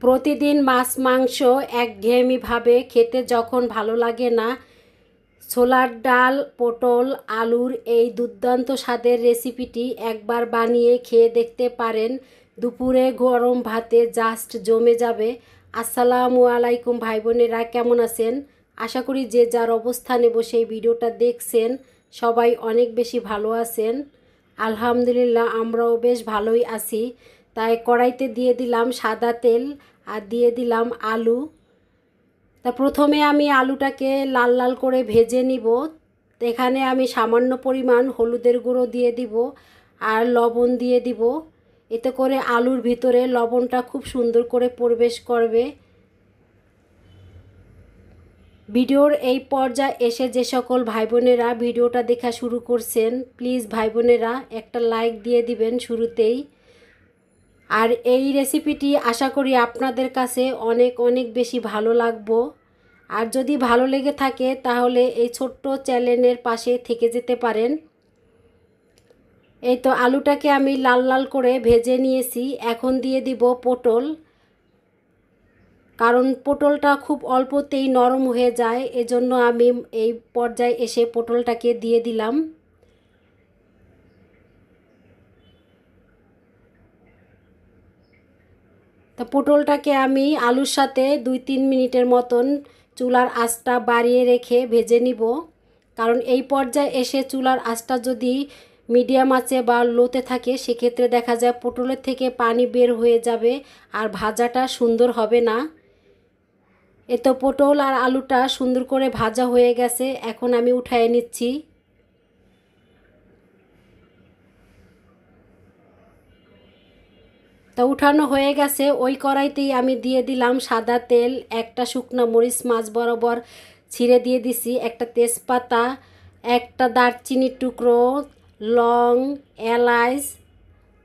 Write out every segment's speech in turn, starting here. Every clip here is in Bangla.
প্রতিদিন মাছ মাংস একঘেয়েমিভাবে খেতে যখন ভালো লাগে না, ছোলার ডাল পটল আলুর এই দুর্দান্ত স্বাদের রেসিপিটি একবার বানিয়ে খেয়ে দেখতে পারেন। দুপুরে গরম ভাতে জাস্ট জমে যাবে। আসসালামু আলাইকুম ভাই বোনেরা, কেমন আছেন? আশা করি যে যার অবস্থানে বসে এই ভিডিওটা দেখছেন সবাই অনেক বেশি ভালো আছেন। আলহামদুলিল্লাহ, আমরাও বেশ ভালোই আছি। তাই কড়াইতে দিয়ে দিলাম সাদা তেল আর দিয়ে দিলাম আলু। তা প্রথমে আমি আলুটাকে লাল লাল করে ভেজে নিব। এখানে আমি সামান্য পরিমাণ হলুদের গুঁড়ো দিয়ে দিব আর লবণ দিয়ে দিব। এতে করে আলুর ভিতরে লবণটা খুব সুন্দর করে প্রবেশ করবে। ভিডিওর এই পর্যায়ে এসে যে সকল ভাই বোনেরা ভিডিওটা দেখা শুরু করছেন, প্লিজ ভাই বোনেরা একটা লাইক দিয়ে দিবেন শুরুতেই। আর এই রেসিপিটি আশা করি আপনাদের কাছে অনেক অনেক বেশি ভালো লাগবে। আর যদি ভালো লেগে থাকে তাহলে এই ছোট্ট চ্যানেলের পাশে থেকে যেতে পারেন। এই তো আলুটাকে আমি লাল লাল করে ভেজে নিয়েছি। এখন দিয়ে দিব পটল, কারণ পটলটা খুব অল্পতেই নরম হয়ে যায়, এজন্য আমি এই পর্যায়ে এসে পটলটাকে দিয়ে দিলাম। তো পটলটাকে আমি আলুর সাথে 2-3 মিনিটের মতন চুলার আঁচটা বাড়িয়ে রেখে ভেজে নিব। কারণ এই পর্যায়ে এসে চুলার আঁচটা যদি মিডিয়াম আঁচে বা লোতে থাকে সেক্ষেত্রে দেখা যায় পটলের থেকে পানি বের হয়ে যাবে আর ভাজাটা সুন্দর হবে না। এ তো পটল আর আলুটা সুন্দর করে ভাজা হয়ে গেছে, এখন আমি উঠায়ে নিচ্ছি। তা উঠানো হয়ে গেছে। ওই কড়াইতেই আমি দিয়ে দিলাম সাদা তেল, একটা শুকনো মরিচ মাছ বরাবর ছিঁড়ে দিয়ে দিছি, একটা তেজপাতা, একটা দারচিনির টুকরো, লং, এলাচ,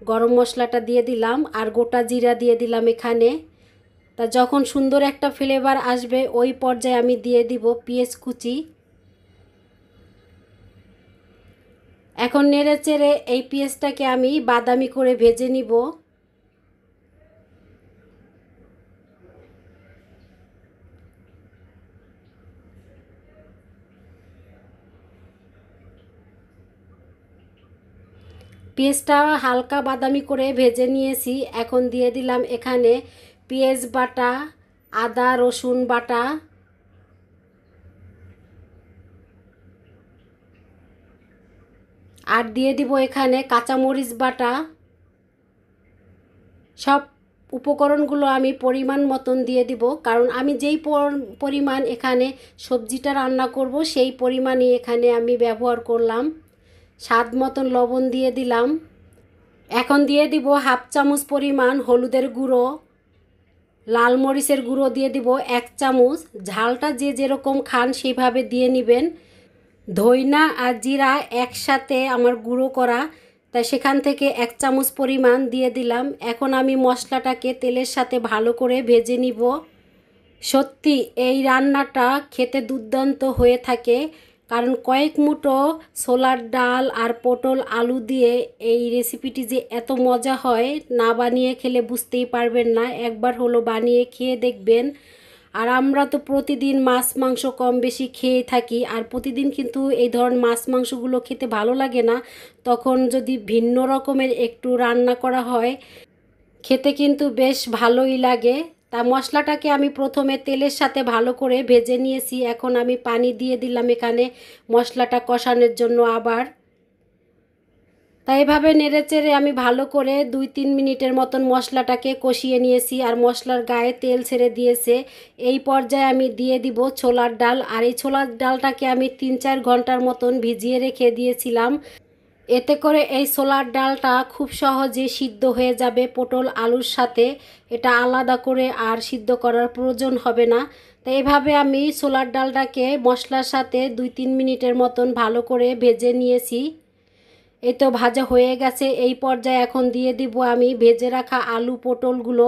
গরম মশলাটা দিয়ে দিলাম আর গোটা জিরা দিয়ে দিলাম এখানে। তা যখন সুন্দর একটা ফ্লেভার আসবে ওই পর্যায়ে আমি দিয়ে দিব পেঁয়াজ কুচি। এখন নেড়ে চেড়ে এই পেঁয়াজটাকে আমি বাদামি করে ভেজে নিব। পেঁয়াজটা হালকা বাদামি করে ভেজে নিয়েছি। এখন দিয়ে দিলাম এখানে পেঁয়াজ বাটা, আদা রসুন বাটা, আর দিয়ে দিব এখানে কাঁচামরিচ বাটা। সব উপকরণগুলো আমি পরিমাণ মতন দিয়ে দিব, কারণ আমি যেই পরিমাণ এখানে সবজিটা রান্না করব সেই পরিমাণই এখানে আমি ব্যবহার করলাম। স্বাদ মতন লবণ দিয়ে দিলাম। এখন দিয়ে দিব হাফ চামচ পরিমাণ হলুদের গুঁড়ো, লাল মরিচের গুঁড়ো দিয়ে দিব 1 চামচ। ঝালটা যে যেরকম খান সেইভাবে দিয়ে নেবেন। ধইনা আর জিরা একসাথে আমার গুঁড়ো করা, তাই সেখান থেকে 1 চামচ পরিমাণ দিয়ে দিলাম। এখন আমি মশলাটাকে তেলের সাথে ভালো করে ভেজে নিব। সত্যি এই রান্নাটা খেতে দুর্দান্ত হয়ে থাকে, কারণ কয়েক মুঠো ছোলার ডাল আর পটল আলু দিয়ে এই রেসিপিটি যে এত মজা হয় না বানিয়ে খেলে বুঝতেই পারবেন না। একবার হলো বানিয়ে খেয়ে দেখবেন। আর আমরা তো প্রতিদিন মাছ মাংস কম বেশি খেয়ে থাকি, আর প্রতিদিন কিন্তু এই ধরনের মাছ মাংসগুলো খেতে ভালো লাগে না। তখন যদি ভিন্ন রকমের একটু রান্না করা হয় খেতে কিন্তু বেশ ভালোই লাগে। তা মশলাটাকে আমি প্রথমে তেলের সাথে ভালো করে ভেজে নিয়েছি। এখন আমি পানি দিয়ে দিলাম এখানে মশলাটা কষানোর জন্য আবার। তাই এভাবে নেড়েচেড়ে আমি ভালো করে 2-3 মিনিটের মতন মশলাটাকে কষিয়ে নিয়েছি আর মশলার গায়ে তেল ছেড়ে দিয়েছে। এই পর্যায়ে আমি দিয়ে দিব ছোলার ডাল। আর এই ছোলার ডালটাকে আমি 3-4 ঘন্টার মতন ভিজিয়ে রেখে দিয়েছিলাম। এতে করে এই ছোলার ডালটা খুব সহজে সিদ্ধ হয়ে যাবে পটল আলুর সাথে। এটা আলাদা করে আর সিদ্ধ করার প্রয়োজন হবে না। তো এভাবে আমি ছোলার ডালটাকে মশলার সাথে 2-3 মিনিটের মতন ভালো করে ভেজে নিয়েছি। এই তো ভাজা হয়ে গেছে। এই পর্যায়ে এখন দিয়ে দিব আমি ভেজে রাখা আলু পটলগুলো।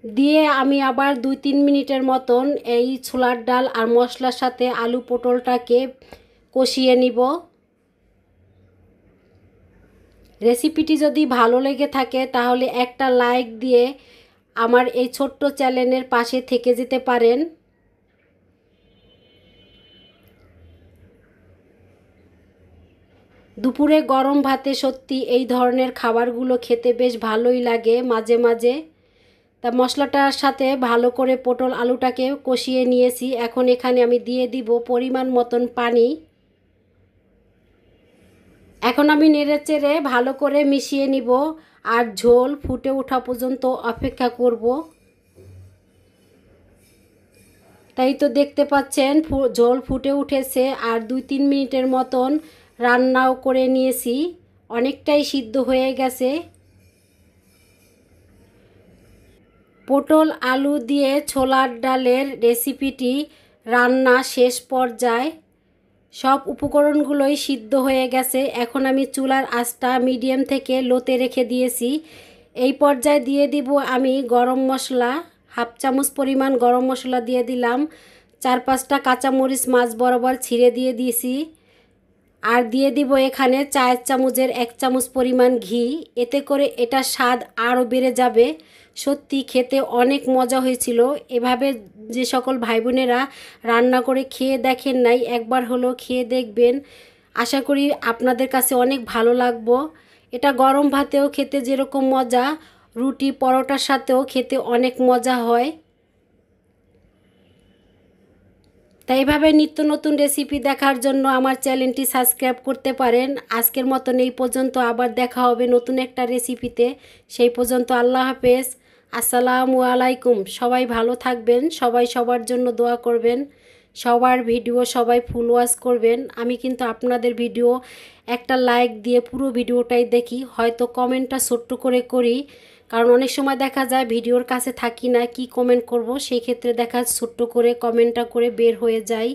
দিয়ে আমি আবার 2-3 মিনিটের মতন এই ছোলার ডাল আর মশলার সাথে আলু পটলটাকে কষিয়ে নিব। রেসিপিটি যদি ভালো লেগে থাকে তাহলে একটা লাইক দিয়ে আমার এই ছোট্ট চ্যানেলের পাশে থেকে যেতে পারেন। দুপুরে গরম ভাতে সত্যি এই ধরনের খাবারগুলো খেতে বেশ ভালোই লাগে মাঝে মাঝে। তা মশলাটার সাথে ভালো করে পটল আলুটাকে কষিয়ে নিয়েছি। এখন এখানে আমি দিয়ে দিব পরিমাণ মতন পানি। এখন আমি নেড়েচেড়ে ভালো করে মিশিয়ে নিব আর ঝোল ফুটে ওঠা পর্যন্ত অপেক্ষা করব। তাই তো দেখতে পাচ্ছেন ঝোল ফুটে উঠেছে আর 2-3 মিনিটের মতন রান্নাও করে নিয়েছি, অনেকটাই সিদ্ধ হয়ে গেছে। পটল আলু দিয়ে ছোলার ডালের রেসিপিটি রান্না শেষ পর্যায়ে, সব উপকরণগুলোই সিদ্ধ হয়ে গেছে। এখন আমি চুলার আঁচটা মিডিয়াম থেকে লোতে রেখে দিয়েছি। এই পর্যায়ে দিয়ে দিব আমি গরম মশলা, 1/2 চামচ পরিমাণ গরম মশলা দিয়ে দিলাম। 4-5টা কাঁচামরিচ মাছ বরাবর ছিঁড়ে দিয়ে দিয়েছি। আর দিয়ে দিব এখানে 4 চামচের 1 চামচ পরিমাণ ঘি। এতে করে এটা স্বাদ আরও বেড়ে যাবে। সত্যি খেতে অনেক মজা হয়েছিল। এভাবে যে সকল ভাই বোনেরা রান্না করে খেয়ে দেখেন নাই, একবার হলো খেয়ে দেখবেন। আশা করি আপনাদের কাছে অনেক ভালো লাগবে। এটা গরম ভাতেও খেতে যেরকম মজা, রুটি পরোটার সাথেও খেতে অনেক মজা হয়। তাই এইভাবে নিত্য নতুন রেসিপি দেখার জন্য আমার চ্যানেলটি সাবস্ক্রাইব করতে পারেন। আজকের মতন এই পর্যন্ত, আবার দেখা হবে নতুন একটা রেসিপিতে। সেই পর্যন্ত আল্লাহ হাফেজ, আসসালামু আলাইকুম। সবাই ভালো থাকবেন, সবাই সবার জন্য দোয়া করবেন, সবার ভিডিও সবাই ফুল ওয়াচ করবেন। আমি কিন্তু আপনাদের ভিডিও একটা লাইক দিয়ে পুরো ভিডিওটাই দেখি, হয়তো কমেন্টটা ছোট্ট করে করি, কারণ অনেক সময় দেখা যায় ভিডিওর কাছে থাকি না, কি কমেন্ট করব, সেই ক্ষেত্রে দেখা ছোট্ট করে কমেন্টটা করে বের হয়ে যায়।